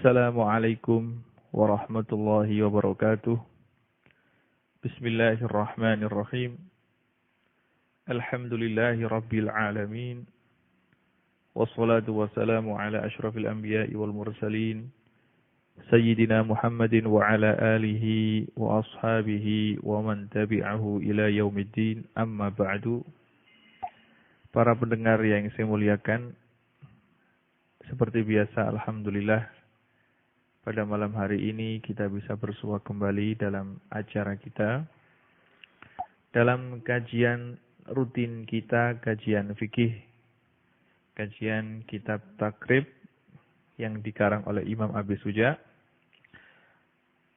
Assalamualaikum warahmatullahi wabarakatuh. Bismillahirrahmanirrahim. Alhamdulillahi rabbil alamin. Wassalatu wassalamu ala ashrafil anbiya'i wal mursalin. Sayyidina Muhammadin wa ala alihi wa ashabihi wa man tabi'ahu ila yaumiddin. Amma ba'du. Para pendengar yang saya muliakan, seperti biasa, alhamdulillah, pada malam hari ini kita bisa bersua kembali dalam acara kita, dalam kajian rutin kita, kajian fikih, kajian kitab takrib yang dikarang oleh Imam Abi Suja.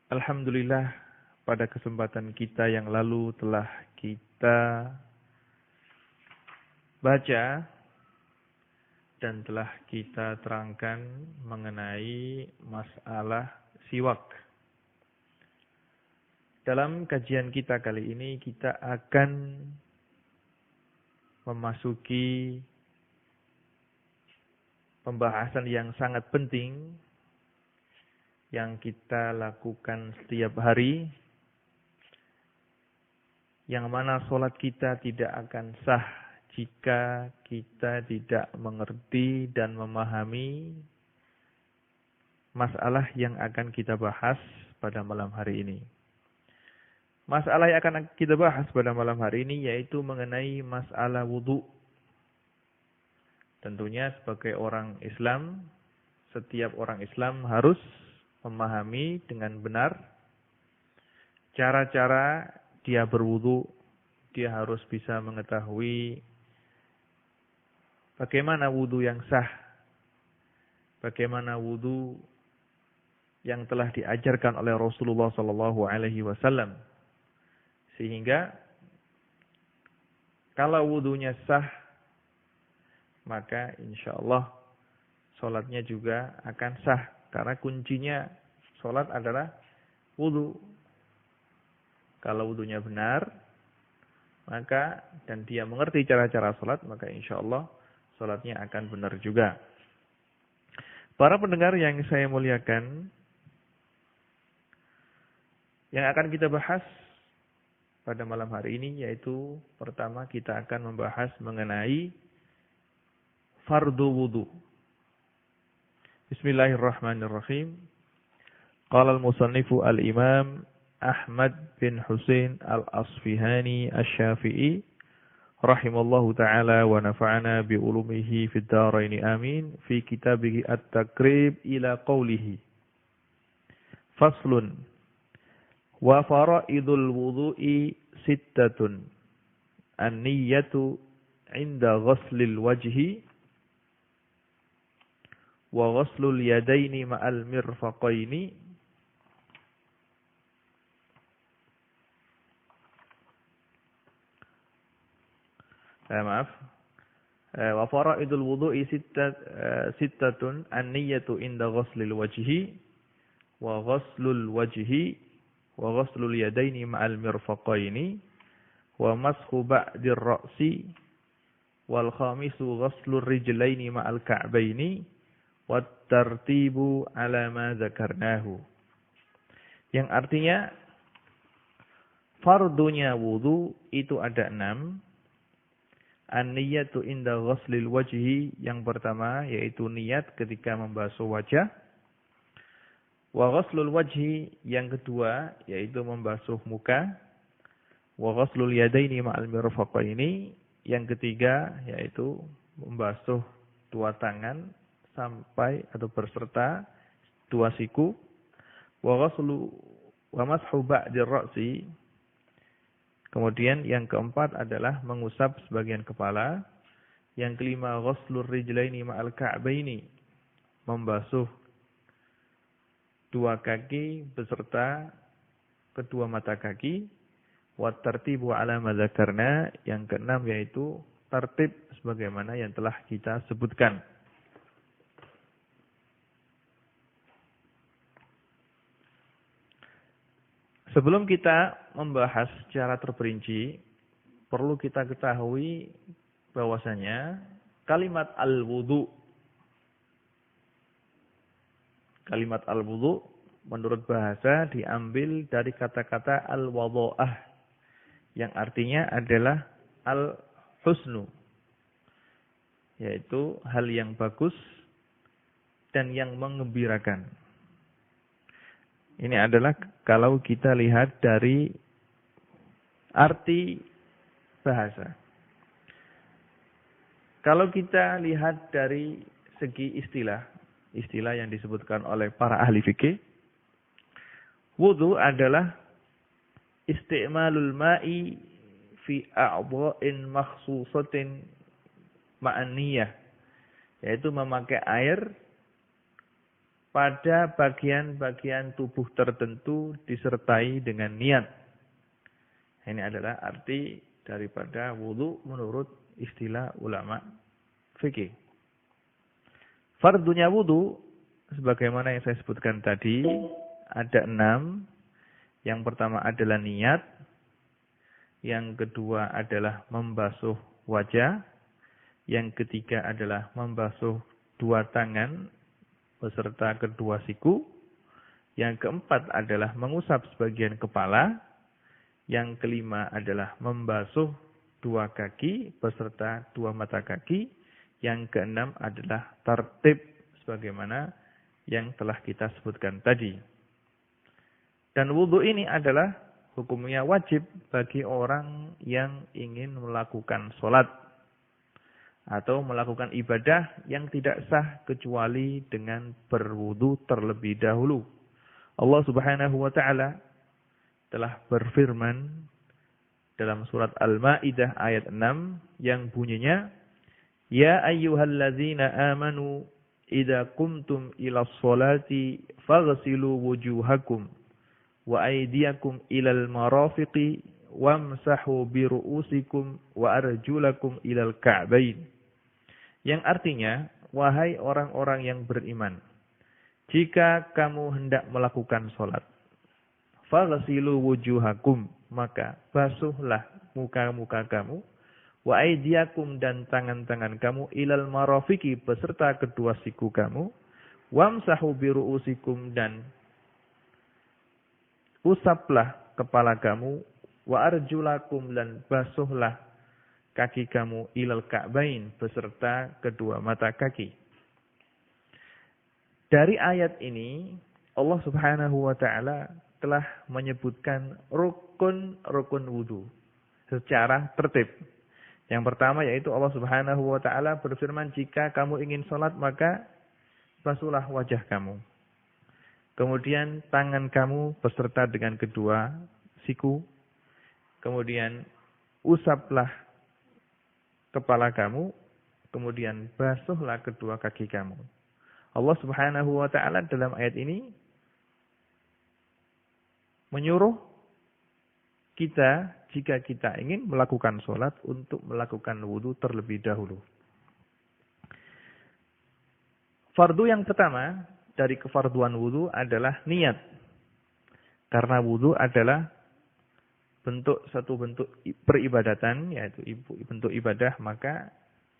Alhamdulillah, pada kesempatan kita yang lalu telah kita baca dan telah kita terangkan mengenai masalah siwak. Dalam kajian kita kali ini kita akan memasuki pembahasan yang sangat penting yang kita lakukan setiap hari, yang mana sholat kita tidak akan sah jika kita tidak mengerti dan memahami masalah yang akan kita bahas pada malam hari ini. Masalah yang akan kita bahas pada malam hari ini yaitu mengenai masalah wudu. Tentunya sebagai orang Islam, setiap orang Islam harus memahami dengan benar cara-cara dia berwudu. Dia harus bisa mengetahui bagaimana wudu yang sah, bagaimana wudu yang telah diajarkan oleh Rasulullah SAW, sehingga kalau wudunya sah, maka insya Allah sholatnya juga akan sah, karena kuncinya sholat adalah wudu. Kalau wudunya benar, maka dan dia mengerti cara-cara sholat, maka insya Allah sholatnya akan benar juga. Para pendengar yang saya muliakan, yang akan kita bahas pada malam hari ini yaitu pertama kita akan membahas mengenai fardu wudu. Bismillahirrahmanirrahim. Qala al-musannifu al-imam Ahmad bin Husain al-Asfihani asy-Syafi'i rahimallahu ta'ala wa nafa'ana bi ulumihi fid dharain amin fi kitabihi at-takrib ila qawlihi faslun wa faraidul wudu'i sittatun an-niyyatu 'inda ghuslil wajhi wa ghuslul yadaini ma'al mirfaqaini wa faraidul wudu'i sittatun an-niyyatu inda ghuslil wajhi wa ghuslul wajhi wa ghuslul yadaini ma'al mirfaqaini wa mashu ba'dir ra'si wal khamisu ghuslur rijlaini ma'al ka'baini wat tartibu ala ma dzakarnahu. Yang artinya fardunya wudu itu ada 6. An-niyatu inda ghuslil wajhi, yang pertama yaitu niat ketika membasuh wajah. Wa ghuslul wajhi, yang kedua yaitu membasuh muka. Wa ghuslul yadaini ma'al mirfaqaini, yang ketiga yaitu membasuh dua tangan sampai atau berserta dua siku. Wa mashu ba'dir ra'si, kemudian yang keempat adalah mengusap sebagian kepala. Yang kelima ghuslur rijlaini ma'al ka'baini, membasuh dua kaki beserta kedua mata kaki. Wat tartibu ala ma dzakarna, yang keenam yaitu tertib sebagaimana yang telah kita sebutkan. Sebelum kita membahas secara terperinci, perlu kita ketahui bahwasanya kalimat al-wudu Kalimat al-wudu menurut bahasa diambil dari kata-kata al-wadha'ah yang artinya adalah al-husnu, yaitu hal yang bagus dan yang menggembirakan. Ini adalah kalau kita lihat dari arti bahasa. Kalau kita lihat dari segi istilah yang disebutkan oleh para ahli fikih, wudu adalah isti'malul ma'i fi a'dha'in makhsusatin ma'aniyah, yaitu memakai air pada bagian-bagian tubuh tertentu disertai dengan niat. Ini adalah arti daripada wudu menurut istilah ulama fikih. Fardunya wudu, sebagaimana yang saya sebutkan tadi, ada 6. Yang pertama adalah niat. Yang kedua adalah membasuh wajah. Yang ketiga adalah membasuh 2 tangan beserta kedua siku. Yang keempat adalah mengusap sebagian kepala. Yang kelima adalah membasuh 2 kaki beserta 2 mata kaki. Yang keenam adalah tertib sebagaimana yang telah kita sebutkan tadi. Dan wudu ini adalah hukumnya wajib bagi orang yang ingin melakukan sholat atau melakukan ibadah yang tidak sah kecuali dengan berwudu terlebih dahulu. Allah Subhanahu wa taala telah berfirman dalam surat Al-Maidah ayat 6 yang bunyinya, Ya ayyuhalladzina amanu idza qumtum ilas sholati faghsilu wujuhakum wa aydiyakum ilal marafiqi wamsahu bi ru'usikum wa arjulakum ilal ka'bain. Yang artinya, wahai orang-orang yang beriman, jika kamu hendak melakukan sholat, faghsilu wujuhakum, maka basuhlah muka-muka kamu, wa aydiyakum, dan tangan-tangan kamu, ilal marafiqi, beserta kedua siku kamu, wamsahu bi ru'usikum, dan usaplah kepala kamu, wa arjulakum, dan basuhlah kaki kamu, ilal ka'bain, beserta kedua mata kaki. Dari ayat ini Allah Subhanahu wa taala telah menyebutkan rukun-rukun wudu secara tertib. Yang pertama yaitu Allah Subhanahu wa taala berfirman, jika kamu ingin sholat maka basuhlah wajah kamu. Kemudian tangan kamu beserta dengan kedua siku. Kemudian usaplah kepala kamu. Kemudian basuhlah kedua kaki kamu. Allah Subhanahu wa taala dalam ayat ini menyuruh kita, jika kita ingin melakukan sholat, untuk melakukan wudu terlebih dahulu. Fardu yang pertama dari kefarduan wudu adalah niat. Karena wudu adalah satu bentuk peribadatan, yaitu bentuk ibadah, maka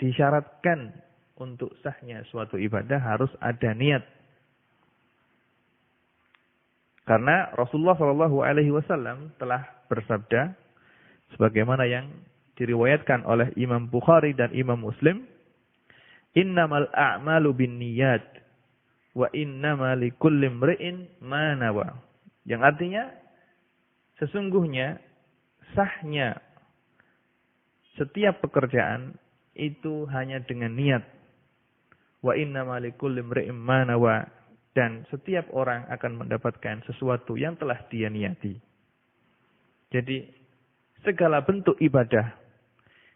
disyaratkan untuk sahnya suatu ibadah harus ada niat. Karena Rasulullah SAW telah bersabda, sebagaimana yang diriwayatkan oleh Imam Bukhari dan Imam Muslim, Innamal a'malu binniyat wa innama likulli imri'in ma nawa. Yang artinya, sesungguhnya sahnya setiap pekerjaan itu hanya dengan niat. Wa innama likulli imri'in ma nawa. Dan setiap orang akan mendapatkan sesuatu yang telah dia niati. Jadi, segala bentuk ibadah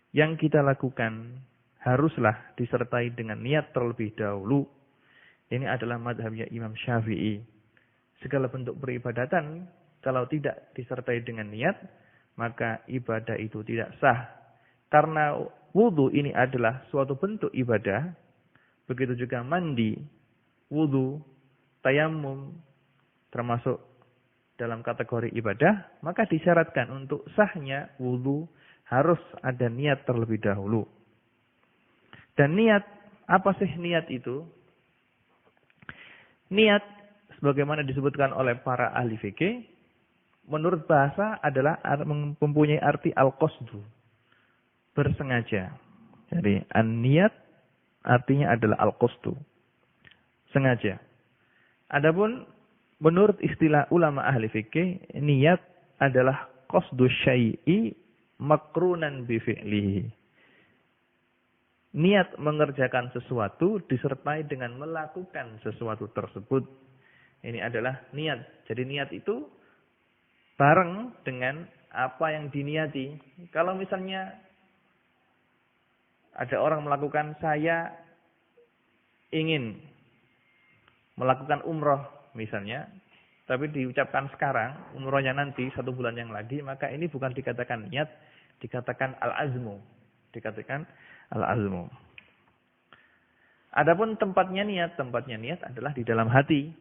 yang kita lakukan haruslah disertai dengan niat terlebih dahulu. Ini adalah madhabnya Imam Syafi'i. Segala bentuk peribadatan, kalau tidak disertai dengan niat, maka ibadah itu tidak sah. Karena wudu ini adalah suatu bentuk ibadah, begitu juga mandi, wudu, tayamum, termasuk dalam kategori ibadah, maka disyaratkan untuk sahnya wudu harus ada niat terlebih dahulu. Dan niat, apa sih niat itu? Niat sebagaimana disebutkan oleh para ahli fikih, menurut bahasa adalah mempunyai arti al-qasdu, bersengaja. Jadi an-niyat artinya adalah al-qasdu, sengaja. Adapun menurut istilah ulama ahli fikih, niat adalah qasdu syai'i makrunan bi fi'lihi. Niat mengerjakan sesuatu disertai dengan melakukan sesuatu tersebut. Ini adalah niat. Jadi niat itu bareng dengan apa yang diniati. Kalau misalnya ada orang melakukan, saya ingin melakukan umroh misalnya, tapi diucapkan sekarang, umrohnya nanti 1 bulan yang lagi, maka ini bukan dikatakan niat, dikatakan al-azmu. Dikatakan al-azmu. Adapun tempatnya niat adalah di dalam hati.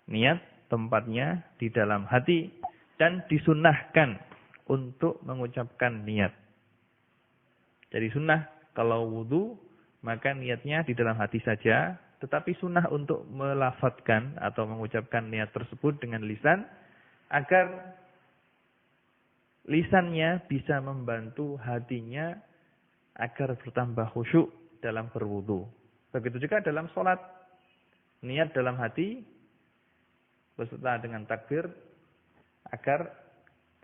Niat tempatnya di dalam hati dan disunnahkan untuk mengucapkan niat. Jadi sunnah kalau wudu maka niatnya di dalam hati saja, tetapi sunnah untuk melafadzkan atau mengucapkan niat tersebut dengan lisan agar lisannya bisa membantu hatinya agar bertambah khusyuk dalam berwudu. Begitu juga dalam sholat. Niat dalam hati beserta dengan takbir agar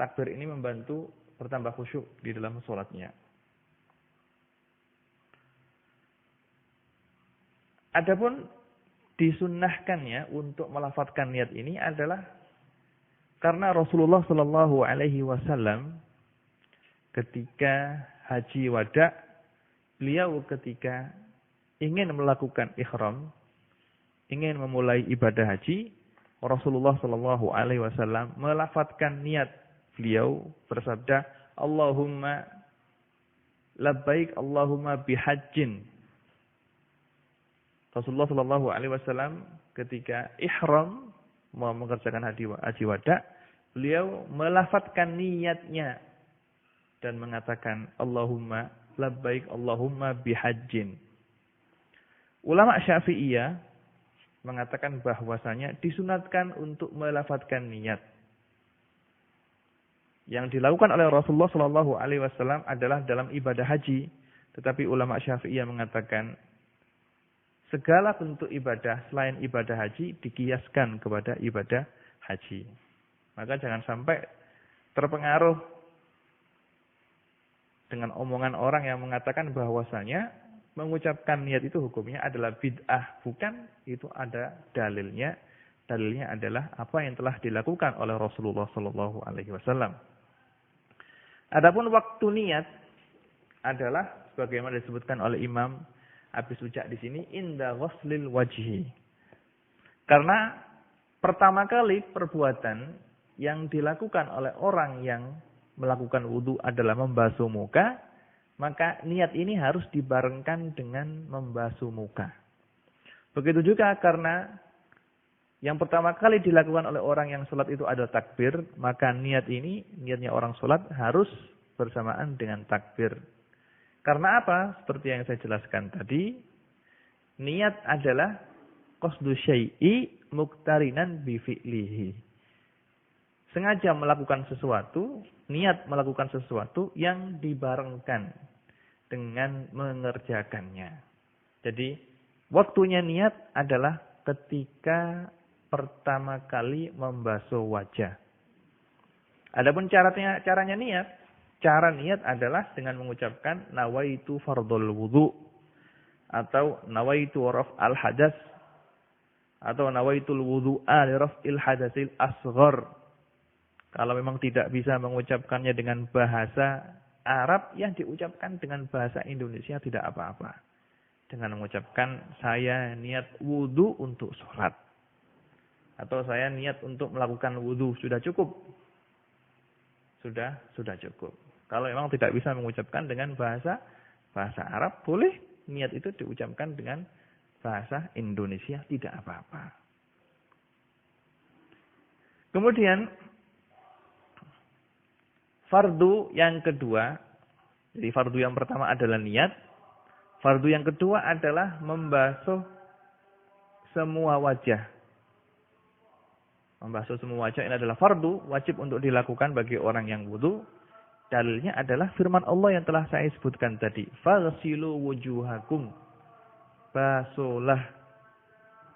takbir ini membantu bertambah khusyuk di dalam sholatnya. Adapun disunnahkannya untuk melafadzkan niat ini adalah karena Rasulullah Shallallahu Alaihi Wasallam ketika haji wada, beliau ketika ingin melakukan ihram, ingin memulai ibadah haji, Rasulullah Shallallahu Alaihi Wasallam melafadzkan niat. Beliau bersabda, Allahumma labbaik Allahumma bihajjin. Rasulullah Shallallahu Alaihi Wasallam ketika ihram mau mengerjakan haji wada, beliau melafadzkan niatnya dan mengatakan Allahumma labbaik Allahumma bihajjin. Ulama Syafi'iyah mengatakan bahwasanya disunatkan untuk melafadzkan niat. Yang dilakukan oleh Rasulullah Shallallahu Alaihi Wasallam adalah dalam ibadah haji, tetapi ulama Syafi'iyah mengatakan segala bentuk ibadah selain ibadah haji dikiaskan kepada ibadah haji. Maka jangan sampai terpengaruh dengan omongan orang yang mengatakan bahwasanya mengucapkan niat itu hukumnya adalah bid'ah. Bukan, itu ada dalilnya. Dalilnya adalah apa yang telah dilakukan oleh Rasulullah Sallallahu Alaihi Wasallam. Adapun waktu niat adalah sebagaimana disebutkan oleh Imam Abi Suja di sini, inda ghuslil wajhi. Karena pertama kali perbuatan yang dilakukan oleh orang yang melakukan wudu adalah membasuh muka, maka niat ini harus dibarengkan dengan membasuh muka. Begitu juga karena yang pertama kali dilakukan oleh orang yang sholat itu adalah takbir, maka niatnya orang sholat harus bersamaan dengan takbir. Karena apa? Seperti yang saya jelaskan tadi, niat adalah qasdu syai'i muqtarinan bi fi'lihi. Sengaja melakukan sesuatu, niat melakukan sesuatu yang dibarengkan dengan mengerjakannya. Jadi, waktunya niat adalah ketika pertama kali membasuh wajah. Adapun caranya niat, cara niat adalah dengan mengucapkan nawaitu fardhul wudu atau nawaitu raf'al hadas atau nawaitul wudu'a li raf'il hadasil asghar. Kalau memang tidak bisa mengucapkannya dengan bahasa Arab, yang diucapkan dengan bahasa Indonesia tidak apa-apa. Dengan mengucapkan saya niat wudu untuk sholat. Atau saya niat untuk melakukan wudu, sudah cukup. Sudah cukup. Kalau memang tidak bisa mengucapkan dengan bahasa Arab, boleh niat itu diucapkan dengan bahasa Indonesia, tidak apa-apa. Kemudian fardu yang kedua, jadi fardu yang pertama adalah niat. Fardu yang kedua adalah membasuh semua wajah. Membasuh semua wajah ini adalah fardu, wajib untuk dilakukan bagi orang yang wudu. Dalilnya adalah firman Allah yang telah saya sebutkan tadi. Faghsilu wujuhakum. Basuhlah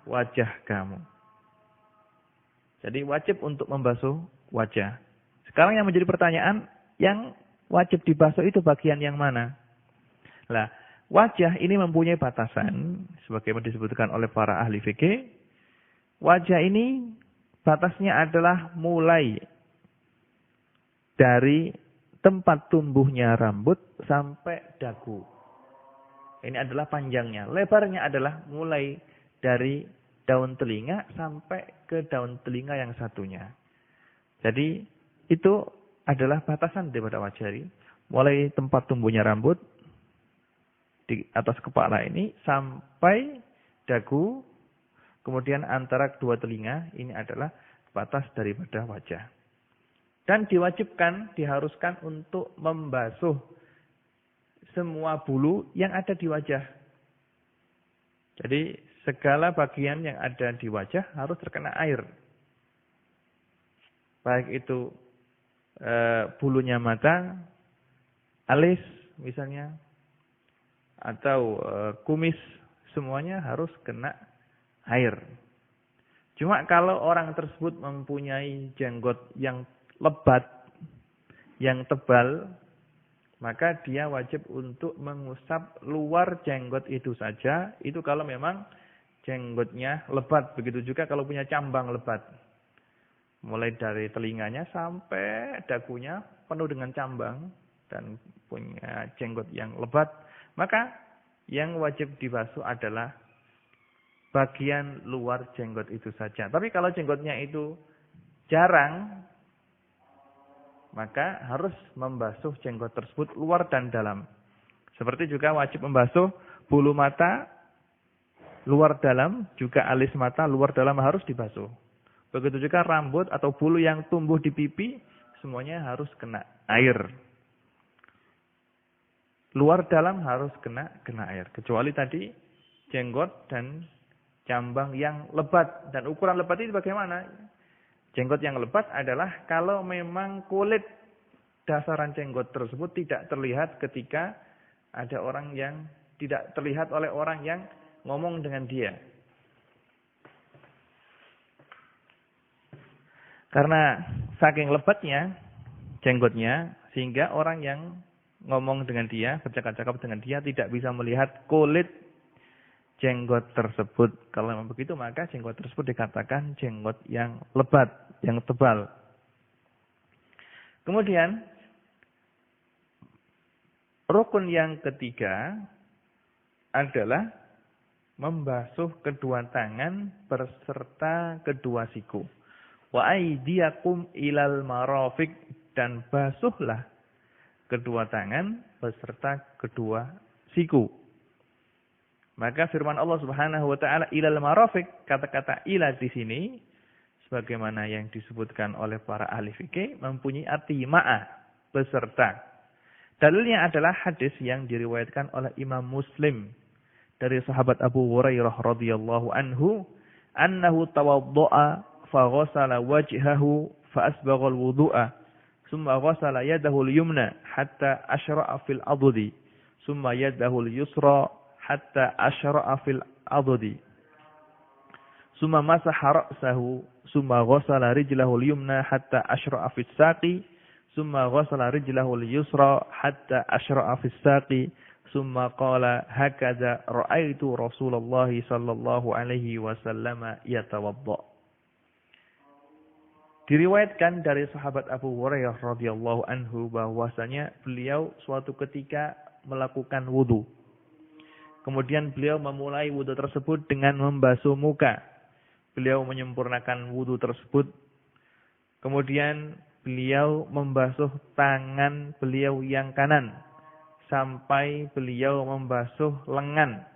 wajah kamu. Jadi wajib untuk membasuh wajah. Sekarang yang menjadi pertanyaan, yang wajib dibasuh itu bagian yang mana? Nah, wajah ini mempunyai batasan, sebagaimana disebutkan oleh para ahli fikih. Wajah ini batasnya adalah mulai dari tempat tumbuhnya rambut sampai dagu. Ini adalah panjangnya. Lebarnya adalah mulai dari daun telinga sampai ke daun telinga yang satunya. Jadi itu adalah batasan daripada wajah ini. Mulai tempat tumbuhnya rambut di atas kepala ini sampai dagu. Kemudian antara kedua telinga ini adalah batas daripada wajah. Dan diwajibkan, diharuskan untuk membasuh semua bulu yang ada di wajah. Jadi segala bagian yang ada di wajah harus terkena air. Baik itu bulunya mata, alis misalnya, atau kumis, semuanya harus kena air. Cuma kalau orang tersebut mempunyai jenggot yang lebat, yang tebal, maka dia wajib untuk mengusap luar jenggot itu saja. Itu kalau memang jenggotnya lebat. Begitu juga kalau punya cambang lebat. Mulai dari telinganya sampai dagunya penuh dengan cambang dan punya jenggot yang lebat. Maka yang wajib dibasuh adalah bagian luar jenggot itu saja. Tapi kalau jenggotnya itu jarang, maka harus membasuh jenggot tersebut luar dan dalam. Seperti juga wajib membasuh bulu mata luar dalam, juga alis mata luar dalam harus dibasuh. Begitu juga rambut atau bulu yang tumbuh di pipi, semuanya harus kena air. Luar dalam harus kena air. Kecuali tadi jenggot dan cambang yang lebat. Dan ukuran lebat itu bagaimana? Jenggot yang lebat adalah kalau memang kulit dasaran jenggot tersebut tidak terlihat ketika ada orang yang tidak terlihat oleh orang yang ngomong dengan dia. Karena saking lebatnya jenggotnya, sehingga orang yang ngomong dengan dia, bercakap-cakap dengan dia, tidak bisa melihat kulit jenggot tersebut. Kalau memang begitu, maka jenggot tersebut dikatakan jenggot yang lebat, yang tebal. Kemudian, rukun yang ketiga adalah membasuh kedua tangan berserta kedua siku. Wa aydiyakum ilal marafiq, dan basuhlah kedua tangan beserta kedua siku. Maka firman Allah Subhanahu wa taala ilal marafiq, kata-kata ila di sini sebagaimana yang disebutkan oleh para ahli fikih mempunyai arti ma'a, beserta. Dalilnya adalah hadis yang diriwayatkan oleh Imam Muslim dari sahabat Abu Hurairah radhiyallahu anhu, annahu tawaddo'a fa ghassala wajhahu fa asbagha al-wudu'a, thumma ghassala yadahu al-yumna hatta ashra'a fil adudi, thumma yadahu al-yusra hatta ashra'a fil adudi, thumma masaha ra'sahu, thumma ghassala rijlahu al-yumna hatta ashra'a fis saqi, thumma ghassala rijlahu al-yusra hatta ashra'a fis saqi, thumma qala hakadha ra'aitu Rasulullah sallallahu alaihi wasallam yatawadda. Diriwayatkan dari sahabat Abu Hurairah radhiyallahu anhu bahwasanya beliau suatu ketika melakukan wudu. Kemudian beliau memulai wudu tersebut dengan membasuh muka. Beliau menyempurnakan wudu tersebut. Kemudian beliau membasuh tangan beliau yang kanan sampai beliau membasuh lengan.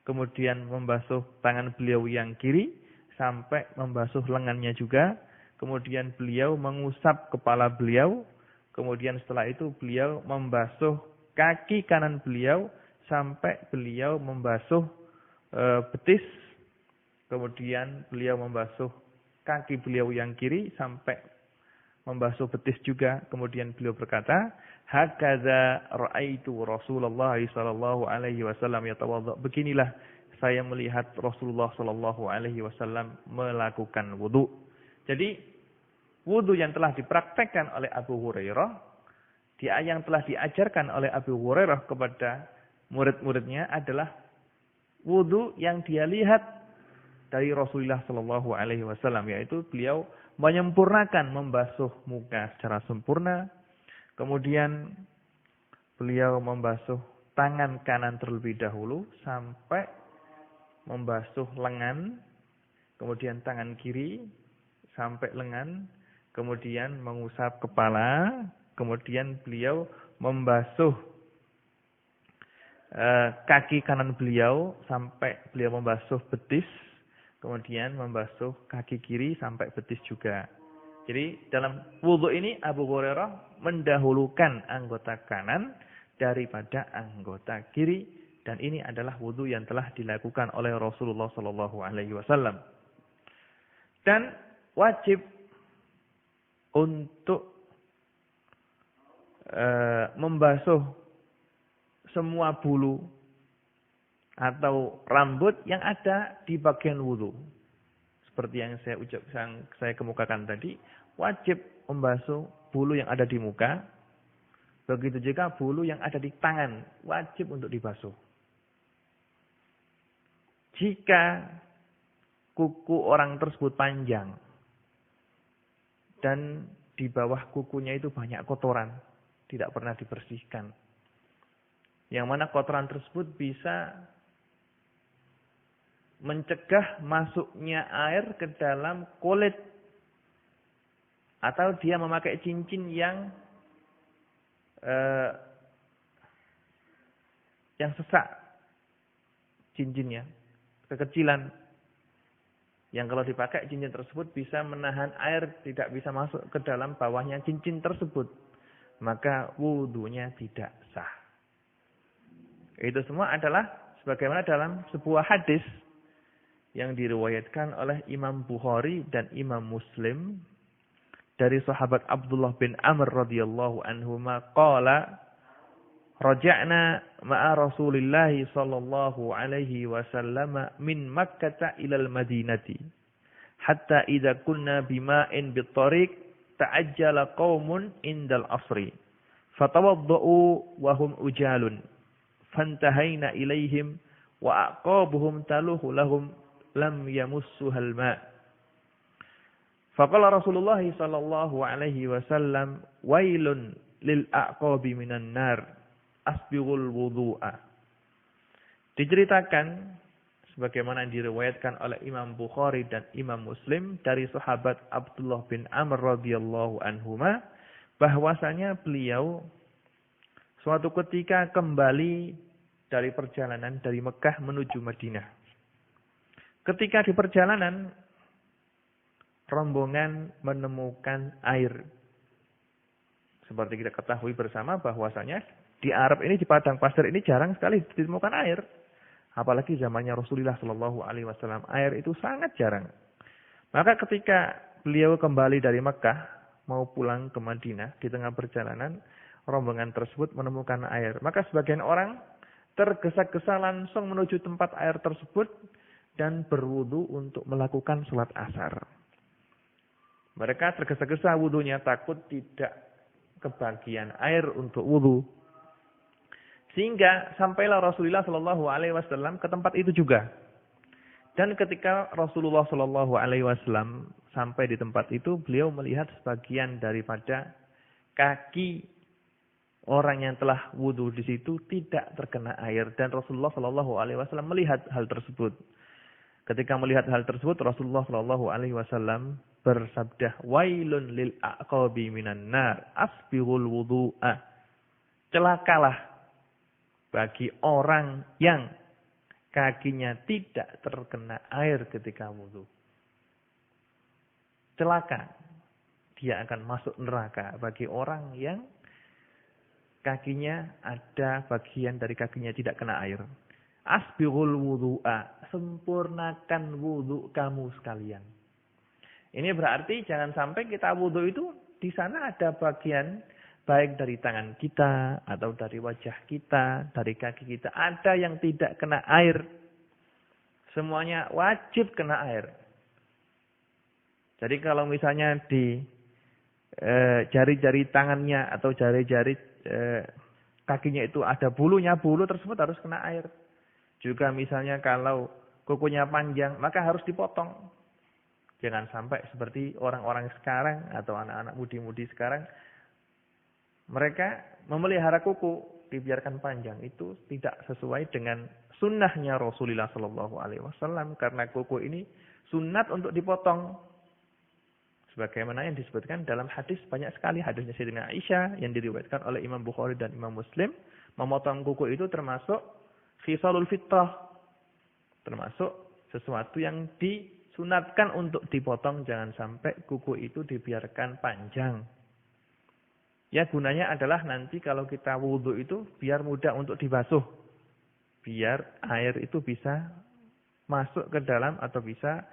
Kemudian membasuh tangan beliau yang kiri sampai membasuh lengannya juga. Kemudian beliau mengusap kepala beliau. Kemudian setelah itu beliau membasuh kaki kanan beliau sampai beliau membasuh betis. Kemudian beliau membasuh kaki beliau yang kiri sampai membasuh betis juga. Kemudian beliau berkata, "Hakadza ra'aitu Rasulullah sallallahu alaihi wasallam yatawadda." Beginilah saya melihat Rasulullah sallallahu alaihi wasallam melakukan wudu. Jadi wudu yang telah dipraktekkan oleh Abu Hurairah, yang telah diajarkan oleh Abu Hurairah kepada murid-muridnya adalah wudu yang dia lihat dari Rasulullah Shallallahu Alaihi Wasallam, yaitu beliau menyempurnakan membasuh muka secara sempurna, kemudian beliau membasuh tangan kanan terlebih dahulu sampai membasuh lengan, kemudian tangan kiri sampai lengan, kemudian mengusap kepala. Kemudian beliau membasuh kaki kanan beliau sampai beliau membasuh betis. Kemudian membasuh kaki kiri sampai betis juga. Jadi dalam wudu ini Abu Hurairah mendahulukan anggota kanan daripada anggota kiri. Dan ini adalah wudu yang telah dilakukan oleh Rasulullah SAW. Dan wajib untuk membasuh semua bulu atau rambut yang ada di bagian wudu. Seperti yang saya kemukakan tadi, wajib membasuh bulu yang ada di muka. Begitu juga bulu yang ada di tangan, wajib untuk dibasuh. Jika kuku orang tersebut panjang dan di bawah kukunya itu banyak kotoran, tidak pernah dibersihkan, yang mana kotoran tersebut bisa mencegah masuknya air ke dalam kulit, atau dia memakai cincin yang sesak cincinnya, kekecilan, yang kalau dipakai cincin tersebut bisa menahan air tidak bisa masuk ke dalam bawahnya cincin tersebut, maka wudunya tidak sah. Itu semua adalah sebagaimana dalam sebuah hadis yang diriwayatkan oleh Imam Bukhari dan Imam Muslim dari sahabat Abdullah bin Amr radhiyallahu anhuma qala raja'na ma'a Rasulillah sallallahu alaihi wasallam min Makkah ila al-Madinati hatta idza kunna bima'in bit-tariq ta'ajjala qaumun indal asri fatawaddau wa hum ujalun fantahaina ilaihim wa aqabuhum taluhu lahum lam yamussuhal ma' faqala Rasulullah sallallahu alaihi wasallam wailun lil aqabi minan nar asbighul wudu'a. Diceritakan sebagaimana diriwayatkan oleh Imam Bukhari dan Imam Muslim dari sahabat Abdullah bin Amr radhiyallahu anhuma, bahwasanya beliau suatu ketika kembali dari perjalanan dari Mekah menuju Madinah. Ketika di perjalanan, rombongan menemukan air. Seperti kita ketahui bersama bahwasanya di Arab ini, di padang pasir ini jarang sekali ditemukan air. Apalagi zamannya Rasulullah Shallallahu Alaihi Wasallam, air itu sangat jarang. Maka ketika beliau kembali dari Mekah mau pulang ke Madinah, di tengah perjalanan rombongan tersebut menemukan air. Maka sebagian orang tergesa-gesa langsung menuju tempat air tersebut dan berwudu untuk melakukan sholat asar. Mereka tergesa-gesa wudunya, takut tidak kebagian air untuk wudu. Sehingga sampailah Rasulullah Shallallahu Alaihi Wasallam ke tempat itu juga. Dan ketika Rasulullah Shallallahu Alaihi Wasallam sampai di tempat itu, beliau melihat sebagian daripada kaki orang yang telah wudu di situ tidak terkena air. Dan Rasulullah Shallallahu Alaihi Wasallam melihat hal tersebut. Ketika melihat hal tersebut, Rasulullah Shallallahu Alaihi Wasallam bersabda, "Wailun lil aqabi minan nar, asbighul wudu'a." Celakalah bagi orang yang kakinya tidak terkena air ketika wudu. Celaka. Dia akan masuk neraka bagi orang yang kakinya ada bagian dari kakinya tidak kena air. Asbighul wudu'a. Sempurnakan wudu kamu sekalian. Ini berarti jangan sampai kita wudhu itu di sana ada bagian baik dari tangan kita atau dari wajah kita, dari kaki kita, ada yang tidak kena air. Semuanya wajib kena air. Jadi kalau misalnya di jari-jari tangannya atau jari-jari kakinya itu ada bulunya, bulu tersebut harus kena air. Juga misalnya kalau kukunya panjang, maka harus dipotong. Jangan sampai seperti orang-orang sekarang atau anak-anak mudi-mudi sekarang, mereka memelihara kuku, dibiarkan panjang. Itu tidak sesuai dengan sunnahnya Rasulullah SAW. Karena kuku ini sunat untuk dipotong. Sebagaimana yang disebutkan dalam hadis, banyak sekali hadisnya Sayyidina Aisyah yang diriwayatkan oleh Imam Bukhari dan Imam Muslim. Memotong kuku itu termasuk khisalul fitrah. Termasuk sesuatu yang disunatkan untuk dipotong. Jangan sampai kuku itu dibiarkan panjang. Ya, gunanya adalah nanti kalau kita wudhu itu biar mudah untuk dibasuh. Biar air itu bisa masuk ke dalam atau bisa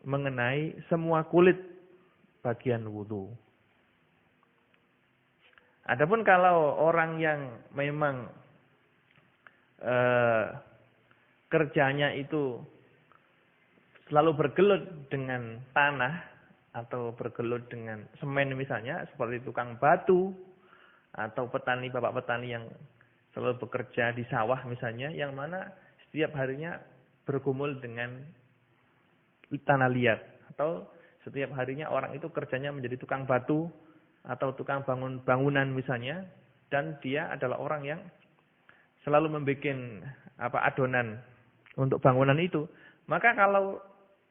mengenai semua kulit bagian wudhu. Adapun kalau orang yang memang kerjanya itu selalu bergelut dengan tanah atau bergelut dengan semen misalnya, seperti tukang batu atau petani, bapak petani yang selalu bekerja di sawah misalnya, yang mana setiap harinya bergumul dengan tanah liat, atau setiap harinya orang itu kerjanya menjadi tukang batu atau tukang bangunan misalnya, dan dia adalah orang yang selalu membuat adonan untuk bangunan itu, maka kalau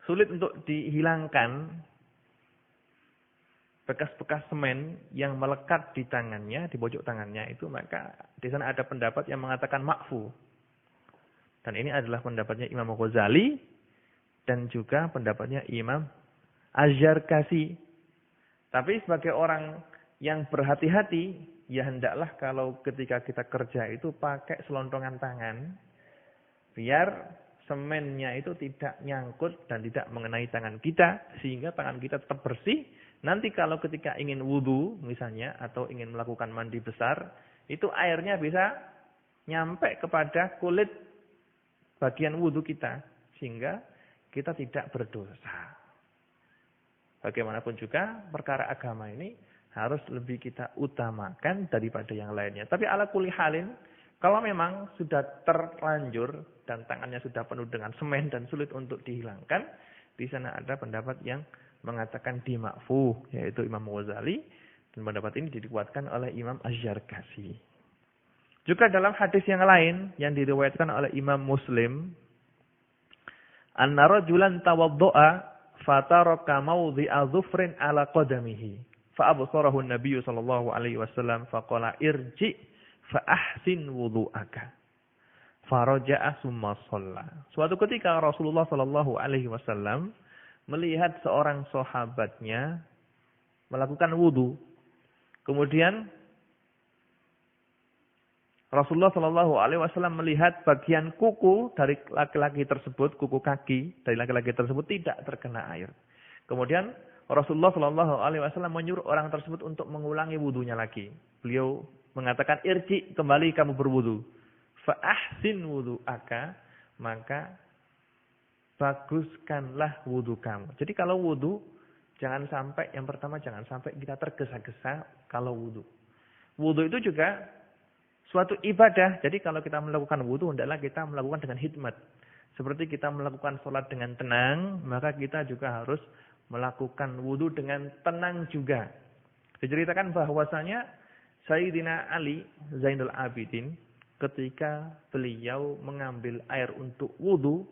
sulit untuk dihilangkan bekas-bekas semen yang melekat di tangannya, di pojok tangannya itu, maka di sana ada pendapat yang mengatakan ma'fu. Dan ini adalah pendapatnya Imam Ghazali dan juga pendapatnya Imam Az-Zarkashi. Tapi sebagai orang yang berhati-hati, ya hendaklah kalau ketika kita kerja itu pakai selontongan tangan, biar semennya itu tidak nyangkut dan tidak mengenai tangan kita, sehingga tangan kita tetap bersih. Nanti kalau ketika ingin wudhu misalnya, atau ingin melakukan mandi besar, itu airnya bisa nyampe kepada kulit bagian wudhu kita, sehingga kita tidak berdosa. Bagaimanapun juga perkara agama ini harus lebih kita utamakan daripada yang lainnya. Tapi ala kulli halin, kalau memang sudah terlanjur dan tangannya sudah penuh dengan semen dan sulit untuk dihilangkan, di sana ada pendapat yang mengatakan dima'fu, yaitu Imam Ghazali, dan pendapat ini dikuatkan oleh Imam Az-Zarkashi. Juga dalam hadis yang lain yang diriwayatkan oleh Imam Muslim, anna rajulan tawaddo'a fataraka mawdhi'a dhufrin ala qadamihi fa absarahu an-nabiy sallallahu alaihi wasallam faqala irji fa ahsin wudu'aka faraja'a summa shalla. Suatu ketika Rasulullah sallallahu alaihi wasallam melihat seorang sahabatnya melakukan wudu. Kemudian Rasulullah Shallallahu Alaihi Wasallam melihat bagian kuku dari laki-laki tersebut, kuku kaki dari laki-laki tersebut tidak terkena air. Kemudian Rasulullah Shallallahu Alaihi Wasallam menyuruh orang tersebut untuk mengulangi wudunya lagi. Beliau mengatakan, irji, kembali kamu berwudu. Fa ahsin wudu'aka, maka baguskanlah wudu kamu. Jadi kalau wudu, jangan sampai, yang pertama jangan sampai kita tergesa-gesa kalau wudu. Wudu itu juga suatu ibadah. Jadi kalau kita melakukan wudu, hendaklah kita melakukan dengan hikmat. Seperti kita melakukan sholat dengan tenang, maka kita juga harus melakukan wudu dengan tenang juga. Diceritakan bahwasanya Sayyidina Ali Zainul Abidin, ketika beliau mengambil air untuk wudu,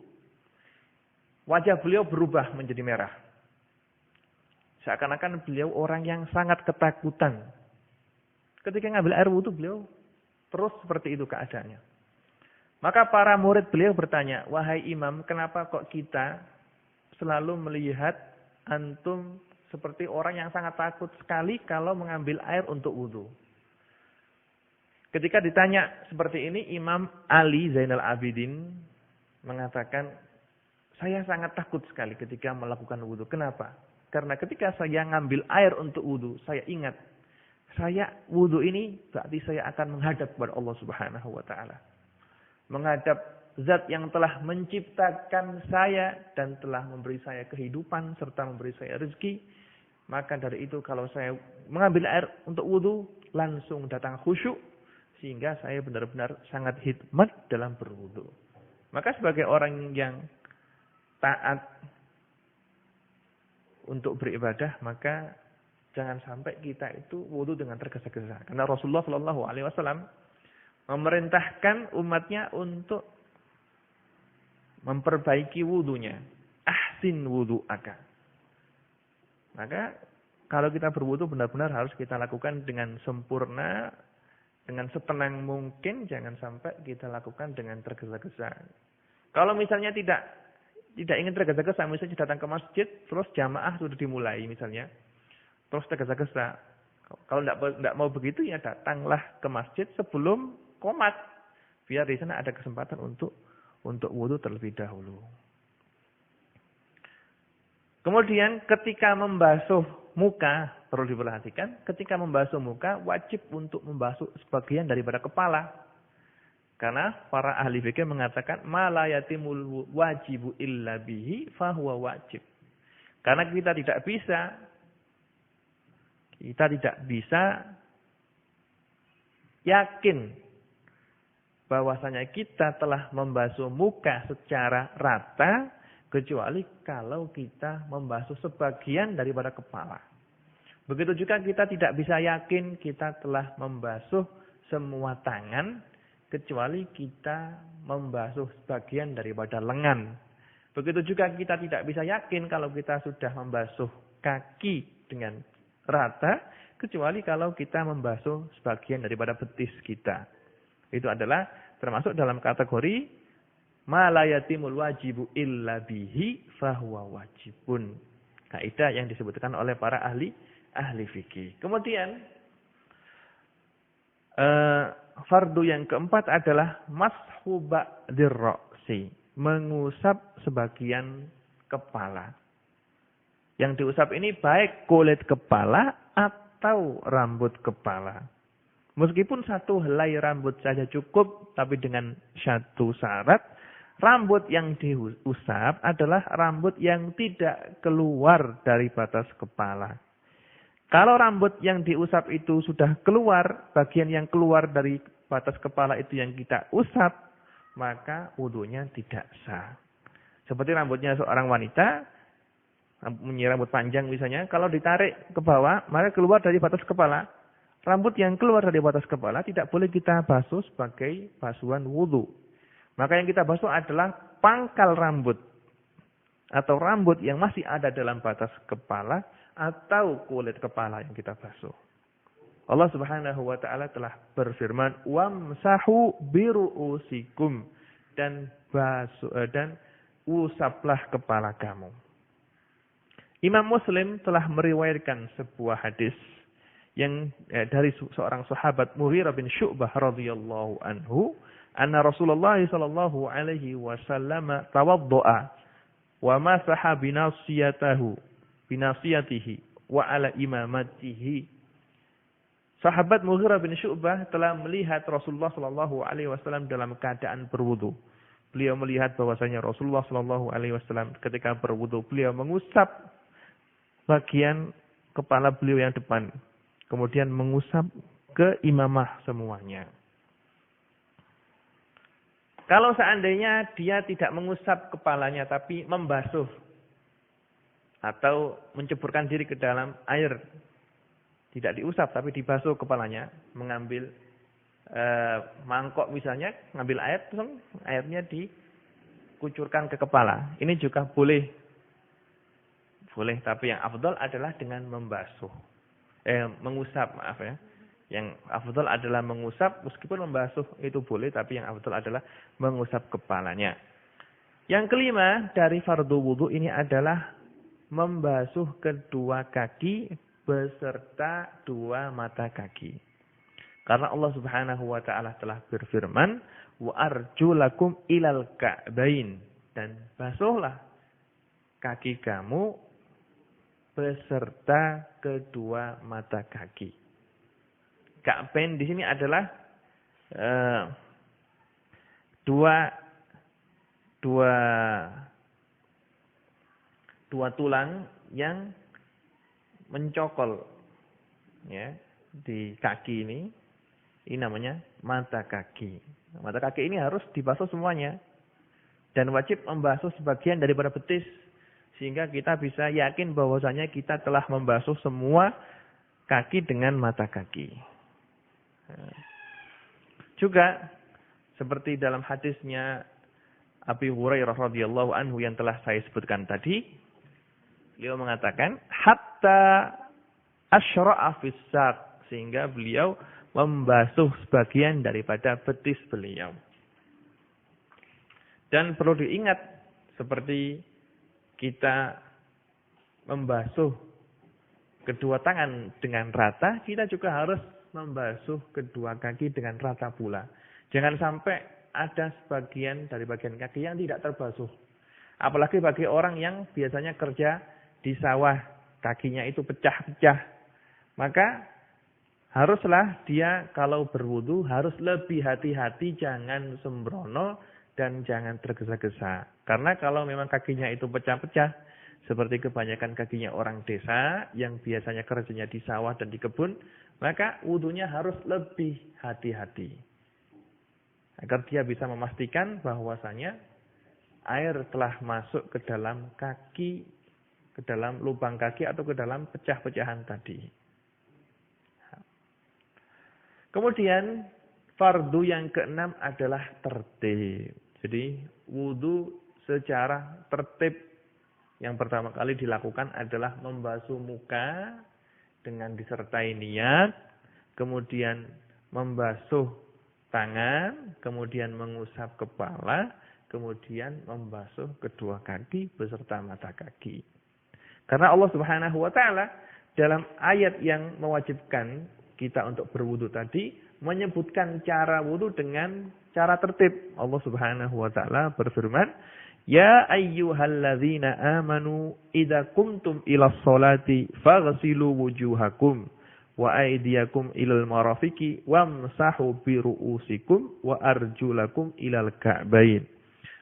wajah beliau berubah menjadi merah. Seakan-akan beliau orang yang sangat ketakutan. Ketika mengambil air wudu, beliau terus seperti itu keadaannya. Maka para murid beliau bertanya, wahai imam, kenapa kok kita selalu melihat antum seperti orang yang sangat takut sekali kalau mengambil air untuk wudu? Ketika ditanya seperti ini, Imam Ali Zainal Abidin mengatakan, saya sangat takut sekali ketika melakukan wudu. Kenapa? Karena ketika saya ngambil air untuk wudu, saya ingat, saya wudu ini berarti saya akan menghadap kepada Allah Subhanahu wa taala. Menghadap zat yang telah menciptakan saya dan telah memberi saya kehidupan serta memberi saya rezeki. Maka dari itu kalau saya mengambil air untuk wudu, langsung datang khusyuk sehingga saya benar-benar sangat hikmat dalam berwudu. Maka sebagai orang yang taat untuk beribadah, maka jangan sampai kita itu wudu dengan tergesa-gesa. Karena Rasulullah Shallallahu Alaihi Wasallam memerintahkan umatnya untuk memperbaiki wudunya. Ahsin wudu'aka. Maka kalau kita berwudu benar-benar harus kita lakukan dengan sempurna, dengan setenang mungkin, jangan sampai kita lakukan dengan tergesa-gesa. Kalau misalnya tidak ingin tergesa-gesa, misalnya datang ke masjid, terus jamaah sudah dimulai misalnya, terus tergesa-gesa. Kalau tidak mau begitu, ya datanglah ke masjid sebelum qomat, biar di sana ada kesempatan untuk wudu terlebih dahulu. Kemudian ketika membasuh muka, perlu diperhatikan, ketika membasuh muka wajib untuk membasuh sebagian daripada kepala. Karena para ahli fikih mengatakan ma la yatimul wajibu illa bihi fahuwa wajib. Karena kita tidak bisa yakin bahwasanya kita telah membasuh muka secara rata kecuali kalau kita membasuh sebagian daripada kepala. Begitu juga kita tidak bisa yakin kita telah membasuh semua tangan kecuali kita membasuh sebagian daripada lengan. Begitu juga kita tidak bisa yakin kalau kita sudah membasuh kaki dengan rata, kecuali kalau kita membasuh sebagian daripada betis kita. Itu adalah termasuk dalam kategori ma la yatimul wajibu illa bihi fahuwa wajibun. Kaidah yang disebutkan oleh para ahli fikih. Kemudian fardu yang keempat adalah mashu ba'dir ra'si, mengusap sebagian kepala. Yang diusap ini baik kulit kepala atau rambut kepala. Meskipun satu helai rambut saja cukup, tapi dengan satu syarat, rambut yang diusap adalah rambut yang tidak keluar dari batas kepala. Kalau rambut yang diusap itu sudah keluar, bagian yang keluar dari batas kepala itu yang kita usap, maka wudunya tidak sah. Seperti rambutnya seorang wanita, punya rambut panjang misalnya, kalau ditarik ke bawah, maka keluar dari batas kepala. Rambut yang keluar dari batas kepala tidak boleh kita basuh sebagai basuhan wudu. Maka yang kita basuh adalah pangkal rambut atau rambut yang masih ada dalam batas kepala atau kulit kepala yang kita basuh. Allah Subhanahu wa taala telah berfirman, "Wamsahu biru'usikum," dan usaplah kepala kamu. Imam Muslim telah meriwayatkan sebuah hadis yang dari seorang sahabat Mughirah bin Syu'bah radhiyallahu anhu, anna Rasulullah sallallahu alaihi wasallam tawaddaa wa masaha binasiyatihi wa ala imamatihi. Sahabat Mughirah bin Syu'bah telah melihat Rasulullah sallallahu alaihi wasallam dalam keadaan berwudu. Beliau melihat bahwasanya Rasulullah sallallahu alaihi wasallam ketika berwudu beliau mengusap bagian kepala beliau yang depan, kemudian mengusap ke imamah semuanya. Kalau seandainya dia tidak mengusap kepalanya tapi membasuh atau menceburkan diri ke dalam air, tidak diusap tapi dibasuh kepalanya, mengambil mangkok misalnya, ngambil air, terus airnya dikucurkan ke kepala. Ini juga boleh, tapi yang afdal adalah dengan mengusap, maaf ya. Yang afdal adalah mengusap, meskipun membasuh itu boleh, tapi yang afdal adalah mengusap kepalanya. Yang kelima dari fardu wudu ini adalah membasuh kedua kaki beserta dua mata kaki. Karena Allah Subhanahu wa taala telah berfirman, "Wa arjulakum ilal ka'bain," dan basuhlah kaki kamu beserta kedua mata kaki. Ka'bain di sini adalah dua tulang yang mencokol ya di kaki ini. Ini namanya mata kaki. Mata kaki ini harus dibasuh semuanya dan wajib membasuh sebagian daripada betis sehingga kita bisa yakin bahwasanya kita telah membasuh semua kaki dengan mata kaki. Juga seperti dalam hadisnya Abi Hurairah radhiyallahu anhu yang telah saya sebutkan tadi, beliau mengatakan hatta asyra'a fis saq, sehingga beliau membasuh sebagian daripada betis beliau. Dan perlu diingat, seperti kita membasuh kedua tangan dengan rata, kita juga harus membasuh kedua kaki dengan rata pula. Jangan sampai ada sebagian dari bagian kaki yang tidak terbasuh. Apalagi bagi orang yang biasanya kerja di sawah, kakinya itu pecah-pecah. Maka haruslah dia kalau berwudu harus lebih hati-hati, jangan sembrono dan jangan tergesa-gesa. Karena kalau memang kakinya itu pecah-pecah, seperti kebanyakan kakinya orang desa yang biasanya kerjanya di sawah dan di kebun, maka wudunya harus lebih hati-hati. Agar dia bisa memastikan bahwasanya air telah masuk ke dalam kaki, ke dalam lubang kaki atau ke dalam pecah-pecahan tadi. Kemudian fardu yang keenam adalah tertib. Jadi wudu secara tertib yang pertama kali dilakukan adalah membasuh muka dengan disertai niat, kemudian membasuh tangan, kemudian mengusap kepala, kemudian membasuh kedua kaki beserta mata kaki. Karena Allah Subhanahu wa taala dalam ayat yang mewajibkan kita untuk berwudu tadi menyebutkan cara wudu dengan cara tertib. Allah Subhanahu wa taala berfirman, "Ya ayyuhalladzina amanu idza qumtum ilas sholati faghsilu wujuhakum wa aydiyakum ilal marafiqi wamsahu bi ru'usikum wa arjulakum ilal ka'bain."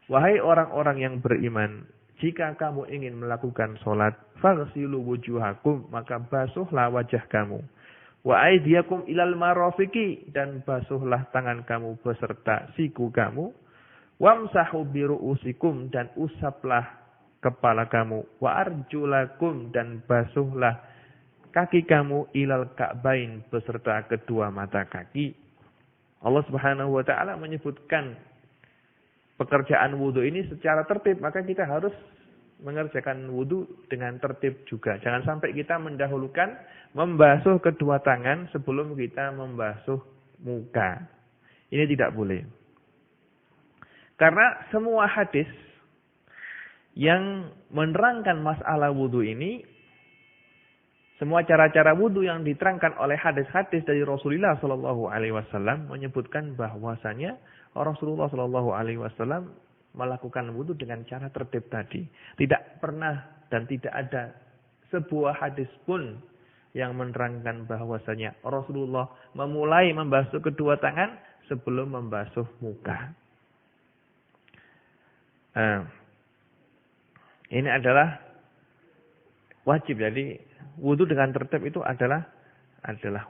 Wahai orang-orang yang beriman, jika kamu ingin melakukan salat, faghsilu wujuhakum, maka basuhlah wajah kamu. Wa aydiyakum ilal marafiqi, dan basuhlah tangan kamu beserta siku kamu. Wamsahu bi ru'usikum, dan usaplah kepala kamu. Wa arjulakum, dan basuhlah kaki kamu ilal ka'bain beserta kedua mata kaki. Allah Subhanahu wa taala menyebutkan pekerjaan wudu ini secara tertib, maka kita harus mengerjakan wudu dengan tertib juga. Jangan sampai kita mendahulukan membasuh kedua tangan sebelum kita membasuh muka. Ini tidak boleh. Karena semua hadis yang menerangkan masalah wudu ini, semua cara-cara wudu yang diterangkan oleh hadis-hadis dari Rasulullah SAW menyebutkan bahwasanya Rasulullah SAW melakukan wudu dengan cara tertib tadi. Tidak pernah dan tidak ada sebuah hadis pun yang menerangkan bahwasanya Rasulullah memulai membasuh kedua tangan sebelum membasuh muka. Ini adalah wajib. Jadi wudu dengan tertib itu adalah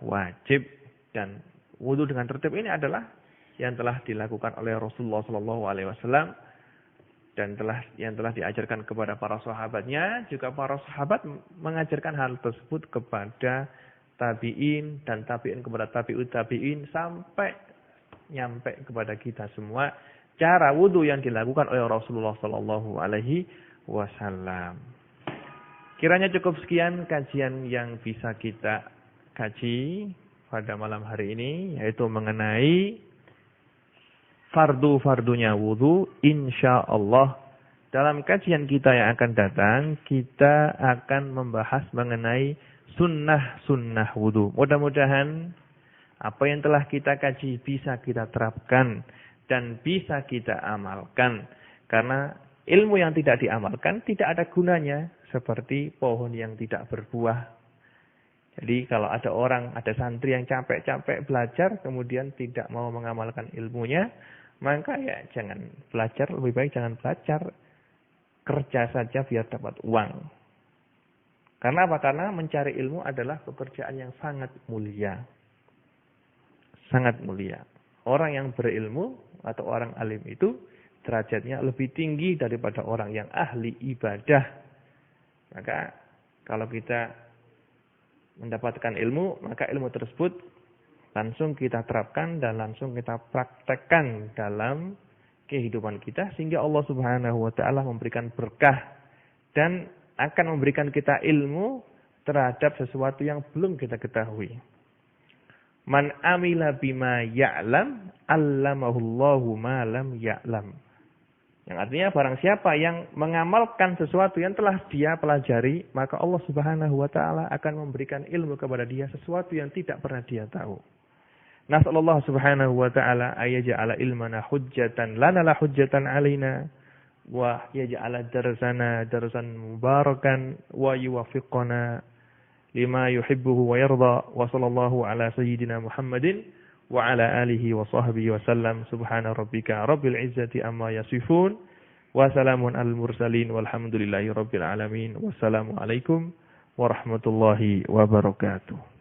wajib, dan wudu dengan tertib ini adalah yang telah dilakukan oleh Rasulullah SAW dan yang telah diajarkan kepada para sahabatnya. Juga para sahabat mengajarkan hal tersebut kepada tabi'in dan tabi'in kepada tabi'ut tabi'in sampai nyampe kepada kita semua cara wudu yang dilakukan oleh Rasulullah SAW. Kiranya cukup sekian kajian yang bisa kita kaji pada malam hari ini, yaitu mengenai fardu-fardunya wudu. InsyaAllah dalam kajian kita yang akan datang, kita akan membahas mengenai sunnah-sunnah wudu. Mudah-mudahan apa yang telah kita kaji bisa kita terapkan dan bisa kita amalkan. Karena ilmu yang tidak diamalkan tidak ada gunanya seperti pohon yang tidak berbuah. Jadi kalau ada santri yang capek-capek belajar, kemudian tidak mau mengamalkan ilmunya, maka ya jangan belajar, lebih baik jangan belajar. Kerja saja biar dapat uang. Karena apa? Karena mencari ilmu adalah pekerjaan yang sangat mulia. Sangat mulia. Orang yang berilmu atau orang alim itu derajatnya lebih tinggi daripada orang yang ahli ibadah. Maka kalau kita mendapatkan ilmu, maka ilmu tersebut langsung kita terapkan dan langsung kita praktekkan dalam kehidupan kita, sehingga Allah Subhanahu wa taala memberikan berkah dan akan memberikan kita ilmu terhadap sesuatu yang belum kita ketahui. Man amila bima ya'lam, 'allamahullahu ma lam ya'lam. Yang artinya barang siapa yang mengamalkan sesuatu yang telah dia pelajari, maka Allah Subhanahu wa taala akan memberikan ilmu kepada dia sesuatu yang tidak pernah dia tahu. Nasallallahu subhanahu wa ta'ala ayaj'ala ilmana hujjatan lana la hujjatan alaina wa yaj'ala darsana darsan mubarakan wa yuwaffiqana lima yuhibbuhu wa yarda wa sallallahu ala sayyidina Muhammadin wa ala alihi wa sahbihi wa sallam. Subhana rabbika rabbil izzati amma yasifun wa salamun al mursalin walhamdulillahi rabbil alamin. Wassalamu alaikum warahmatullahi wabarakatuh.